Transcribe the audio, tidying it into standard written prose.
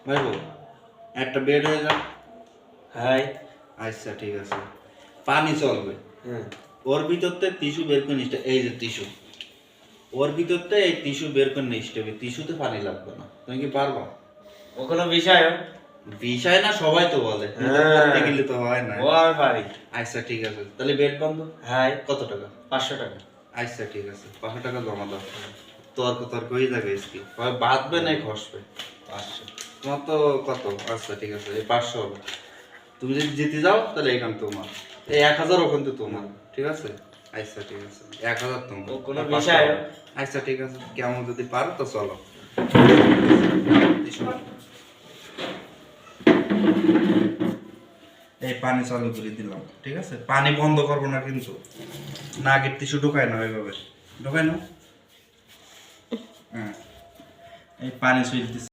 ভাইবো একটা বেড হয়ে যাও। হাই। আচ্ছা ঠিক আছে, পানি চলবে। হ্যাঁ ওর ভিতরতে টিস্যু বের করে নিতে, এই যে টিস্যু, ওর ভিতরতে এই টিস্যু বের করে নিতে হবে। টিস্যুতে পানি লাগবে না, তুমি কি পারবা? ও কোনো বিষয়? বিষয় না, সবাই তো বলে, তুমি তো করতে গেলে তো হয় না। ও আর পারি। আচ্ছা ঠিক আছে, তাহলে বেড বন্ধ। হাই। কত টাকা? 500 টাকা। আচ্ছা ঠিক আছে, 500 টাকা জমা দাও। তর্ক তর্ক হয়ে যাবে কি বাঁধবে না খসবে? 500। তোমার তো কত? আচ্ছা ঠিক আছে, এই 500 হবে। তুমি যদি জিতে যাও তাহলে এখান তোমার, এই 1000 ওখান তো তোমার, ঠিক আছে? আচ্ছা ঠিক আছে, 1000 তোমার। ও কোনো বিষয়? আচ্ছা ঠিক আছে, কেমন যদি পারো তো চলো। এই পানি চালু করে দিলাম, ঠিক আছে? পানি বন্ধ করবো না কিন্তু, নাকের টিস্যু ঢোকায় না ওইভাবে, ঢোকায় না। হ্যাঁ, এই পানি চলতেছে।